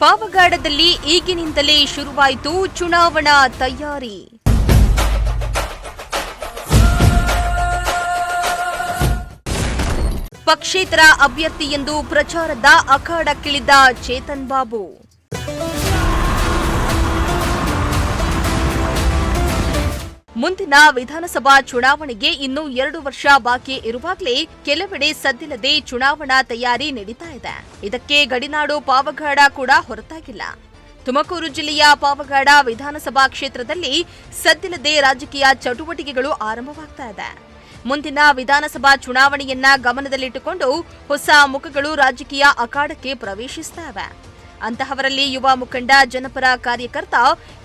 ಪಾವಗಡದಲ್ಲಿ ಈಗಿನಿಂದಲೇ ಶುರುವಾಯಿತು ಚುನಾವಣಾ ತಯಾರಿ. ಪಕ್ಷೇತರ ಅಭ್ಯರ್ಥಿ ಎಂದು ಪ್ರಚಾರದ ಅಖಾಡಕ್ಕಿಳಿದ ಚೇತನ್ ಬಾಬು. ಮುಂದಿನ ವಿಧಾನಸಭಾ ಚುನಾವಣೆಗೆ ಇನ್ನೂ 2 ವರ್ಷ ಬಾಕಿ ಇರುವಾಗಲೇ ಕೆಲವೆಡೆ ಸದ್ದಿಲ್ಲದೆ ಚುನಾವಣಾ ತಯಾರಿ ನಡೀತಾ ಇದೆ. ಇದಕ್ಕೆ ಗಡಿನಾಡು ಪಾವಗಡ ಕೂಡ ಹೊರತಾಗಿಲ್ಲ. ತುಮಕೂರು ಜಿಲ್ಲೆಯ ಪಾವಗಡ ವಿಧಾನಸಭಾ ಕ್ಷೇತ್ರದಲ್ಲಿ ಸದ್ದಿಲ್ಲದೆ ರಾಜಕೀಯ ಚಟುವಟಿಕೆಗಳು ಆರಂಭವಾಗ್ತಾ ಇದೆ. ಮುಂದಿನ ವಿಧಾನಸಭಾ ಚುನಾವಣೆಯನ್ನ ಗಮನದಲ್ಲಿಟ್ಟುಕೊಂಡು ಹೊಸ ಮುಖಗಳು ರಾಜಕೀಯ ಅಖಾಡಕ್ಕೆ ಪ್ರವೇಶಿಸುತ್ತವೆ. ಅಂತಹವರಲ್ಲಿ ಯುವ ಮುಖಂಡ ಜನಪರ ಕಾರ್ಯಕರ್ತ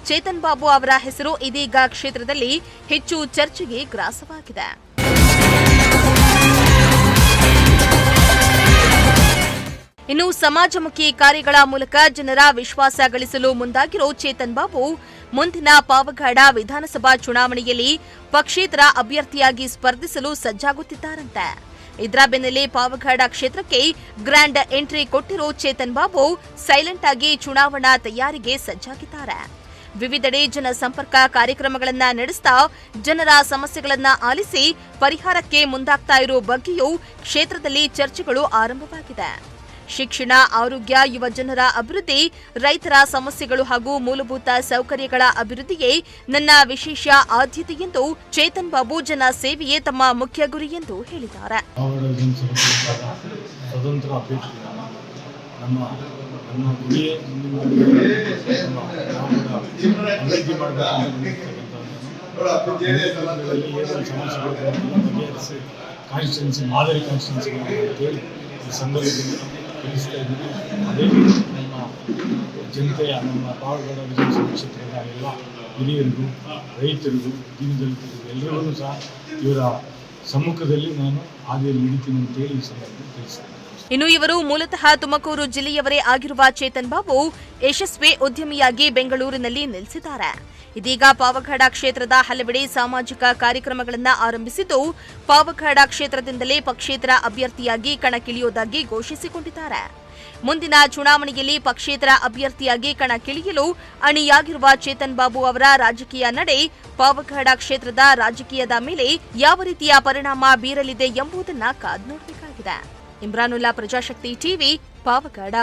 ಚೇತನ್ ಬಾಬು ಅವರ ಹೆಸರು ಇದೀಗ ಕ್ಷೇತ್ರದಲ್ಲಿ ಹೆಚ್ಚು ಚರ್ಚೆಗೆ ಗ್ರಾಸವಾಗಿದೆ. ಇನ್ನು ಸಮಾಜಮುಖಿ ಕಾರ್ಯಗಳ ಮೂಲಕ ಜನರ ವಿಶ್ವಾಸ ಗಳಿಸಲು ಮುಂದಾಗಿರೋ ಚೇತನ್ ಬಾಬು ಮುಂದಿನ ಪಾವಗಡ ವಿಧಾನಸಭಾ ಚುನಾವಣೆಯಲ್ಲಿ ಪಕ್ಷೇತರ ಅಭ್ಯರ್ಥಿಯಾಗಿ ಸ್ಪರ್ಧಿಸಲು ಸಜ್ಜಾಗುತ್ತಿದ್ದಾರಂತೆ. ಇದರ ಬೆನ್ನಲ್ಲೇ ಪಾವಗಡ ಕ್ಷೇತ್ರಕ್ಕೆ ಗ್ರ್ಯಾಂಡ್ ಎಂಟ್ರಿ ಕೊಟ್ಟಿರೋ ಚೇತನ್ ಬಾಬು ಸೈಲೆಂಟ್ ಆಗಿ ಚುನಾವಣಾ ತಯಾರಿಗೆ ಸಜ್ಜಾಗಿದ್ದಾರೆ. ವಿವಿಧೆಡೆ ಜನಸಂಪರ್ಕ ಕಾರ್ಯಕ್ರಮಗಳನ್ನ ನಡೆಸ್ತಾ ಜನರ ಸಮಸ್ಯೆಗಳನ್ನ ಆಲಿಸಿ ಪರಿಹಾರಕ್ಕೆ ಮುಂದಾಗ್ತಾ ಇರೋ ಬಗ್ಗೆಯೂ ಕ್ಷೇತ್ರದಲ್ಲಿ ಚರ್ಚೆಗಳು ಆರಂಭವಾಗಿದೆ. ಶಿಕ್ಷಣ, ಆರೋಗ್ಯ, ಯುವ ಜನರ ಅಭಿವೃದ್ಧಿ, ರೈತರ ಸಮಸ್ಯೆಗಳು ಹಾಗೂ ಮೂಲಭೂತ ಸೌಕರ್ಯಗಳ ಅಭಿವೃದ್ಧಿಯೇ ನನ್ನ ವಿಶೇಷ ಆದ್ಯತೆ ಎಂದು ಚೇತನ್ ಬಾಬು ಜನ ಸೇವೆಯೇ ತಮ್ಮ ಮುಖ್ಯ ಗುರಿ ಎಂದು ಹೇಳಿದ್ದಾರೆ. ಅದೇ ರೀತಿ ನಮ್ಮ ಜನತೆಯ ನಮ್ಮ ಪಾವಗಡ ವಿಧಾನಸಭಾ ಕ್ಷೇತ್ರದ ಎಲ್ಲ ಹಿರಿಯರಿಗೂ ರೈತರಿಗೂ ದೀನದಲಿತರಿಗೂ ಎಲ್ಲರಿಗೂ ಸಹ ಇವರ ಸಮ್ಮುಖದಲ್ಲಿ ನಾನು ಹಾದಿಯಲ್ಲಿ ಹಿಡಿತೀನಿ ಅಂತೇಳಿ ಈ ಸಂದರ್ಭದಲ್ಲಿ ತಿಳಿಸಿದ್ದೇನೆ. ಇನ್ನು ಇವರು ಮೂಲತಃ ತುಮಕೂರು ಜಿಲ್ಲೆಯವರೇ ಆಗಿರುವ ಚೇತನ್ ಬಾಬು ಯಶಸ್ವಿ ಉದ್ಯಮಿಯಾಗಿ ಬೆಂಗಳೂರಿನಲ್ಲಿ ನೆಲೆಸಿದ್ದಾರೆ. ಇದೀಗ ಪಾವಗಡ ಕ್ಷೇತ್ರದ ಹಲವೆಡೆ ಸಾಮಾಜಿಕ ಕಾರ್ಯಕ್ರಮಗಳನ್ನು ಆರಂಭಿಸಿದ್ದು ಪಾವಗಡ ಕ್ಷೇತ್ರದಿಂದಲೇ ಪಕ್ಷೇತರ ಅಭ್ಯರ್ಥಿಯಾಗಿ ಕಣಕ್ಕಿಳಿಯುವುದಾಗಿ ಘೋಷಿಸಿಕೊಂಡಿದ್ದಾರೆ. ಮುಂದಿನ ಚುನಾವಣೆಯಲ್ಲಿ ಪಕ್ಷೇತರ ಅಭ್ಯರ್ಥಿಯಾಗಿ ಕಣಕ್ಕಿಳಿಯಲು ಅಣಿಯಾಗಿರುವ ಚೇತನ್ ಬಾಬು ಅವರ ರಾಜಕೀಯ ನಡೆ ಪಾವಗಡ ಕ್ಷೇತ್ರದ ರಾಜಕೀಯದ ಮೇಲೆ ಯಾವ ರೀತಿಯ ಪರಿಣಾಮ ಬೀರಲಿದೆ ಎಂಬುದನ್ನು ಕಾದು ನೋಡಬೇಕಾಗಿದೆ. ಇಮ್ರಾನುಲ್ಲಾ, ಪ್ರಜಾಶಕ್ತಿ ಟಿವಿ, ಪಾವಗಡ.